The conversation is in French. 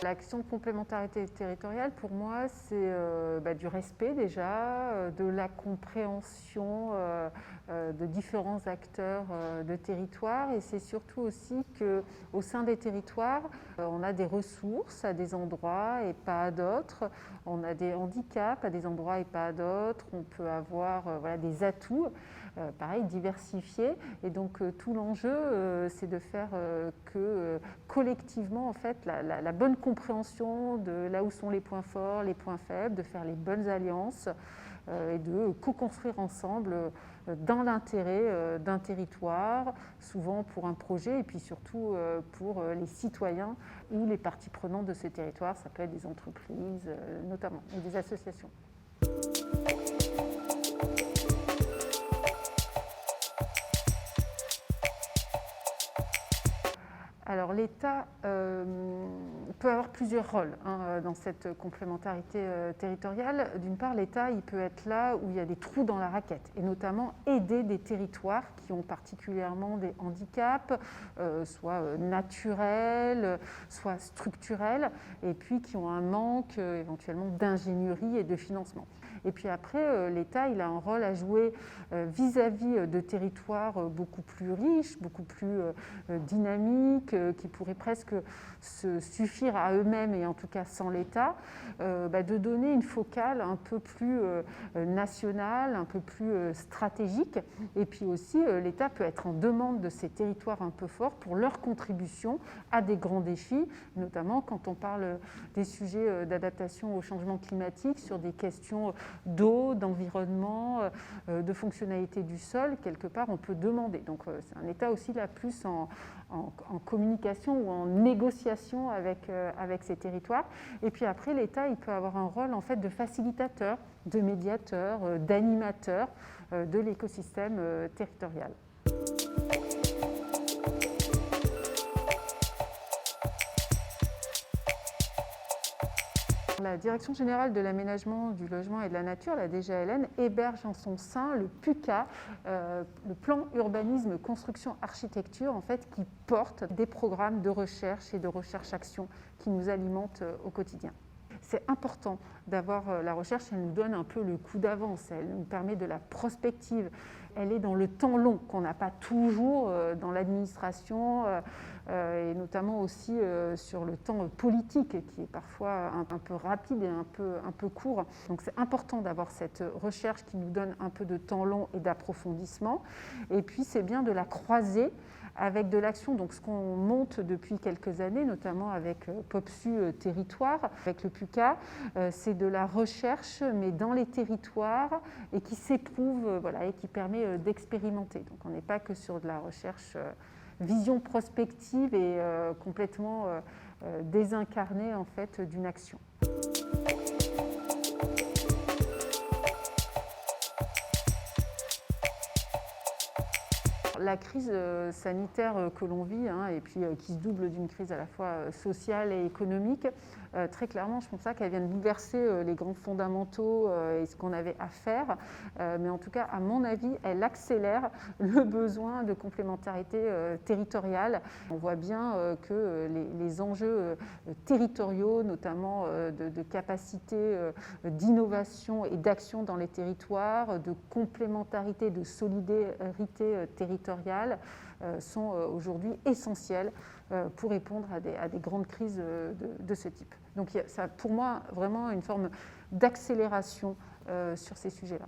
L'action de complémentarité territoriale, pour moi, c'est du respect déjà, de la compréhension de différents acteurs de territoire, et c'est surtout aussi qu'au sein des territoires, on a des ressources à des endroits et pas à d'autres, on a des handicaps à des endroits et pas à d'autres, on peut avoir des atouts, pareil, diversifiés, et donc tout l'enjeu, c'est de faire que collectivement, en fait, la bonne compréhension de là où sont les points forts, les points faibles, de faire les bonnes alliances et de co-construire ensemble dans l'intérêt d'un territoire, souvent pour un projet et puis surtout pour les citoyens ou les parties prenantes de ce territoire. Ça peut être des entreprises notamment, et des associations. Alors l'État peut avoir plusieurs rôles dans cette complémentarité territoriale. D'une part, l'État il peut être là où il y a des trous dans la raquette, et notamment aider des territoires qui ont particulièrement des handicaps, soit naturels, soit structurels, et puis qui ont un manque éventuellement d'ingénierie et de financement. Et puis après, l'État il a un rôle à jouer vis-à-vis de territoires beaucoup plus riches, beaucoup plus dynamiques, qui pourraient presque se suffire à eux-mêmes, et en tout cas sans l'État, de donner une focale un peu plus nationale, un peu plus stratégique. Et puis aussi, l'État peut être en demande de ces territoires un peu forts pour leur contribution à des grands défis, notamment quand on parle des sujets d'adaptation au changement climatique, sur des questions d'eau, d'environnement, de fonctionnalité du sol. Quelque part, on peut demander. Donc c'est un État aussi là plus en communication ou en négociation avec ces territoires. Et puis après, l'État il peut avoir un rôle en fait de facilitateur, de médiateur, d'animateur de l'écosystème territorial. La Direction générale de l'aménagement, du logement et de la nature, la DGALN, héberge en son sein le PUCA, le plan urbanisme construction architecture, en fait, qui porte des programmes de recherche et de recherche-action qui nous alimentent au quotidien. C'est important d'avoir la recherche, elle nous donne un peu le coup d'avance, elle nous permet de la prospective, elle est dans le temps long qu'on n'a pas toujours dans l'administration et notamment aussi sur le temps politique qui est parfois un peu rapide et un peu court. Donc c'est important d'avoir cette recherche qui nous donne un peu de temps long et d'approfondissement, et puis c'est bien de la croiser avec de l'action, donc ce qu'on monte depuis quelques années, notamment avec POPSU Territoire, avec le PUCA, c'est de la recherche, mais dans les territoires, et qui s'éprouve, et qui permet d'expérimenter. Donc on n'est pas que sur de la recherche vision prospective et complètement désincarnée en fait d'une action. La crise sanitaire que l'on vit, et puis qui se double d'une crise à la fois sociale et économique, très clairement, je pense pas qu'elle vienne bouleverser les grands fondamentaux et ce qu'on avait à faire, mais en tout cas, à mon avis, elle accélère le besoin de complémentarité territoriale. On voit bien que les enjeux territoriaux, notamment de capacité d'innovation et d'action dans les territoires, de complémentarité, de solidarité territoriale, sont aujourd'hui essentiels pour répondre à des grandes crises de ce type. Donc ça, pour moi, vraiment une forme d'accélération sur ces sujets-là.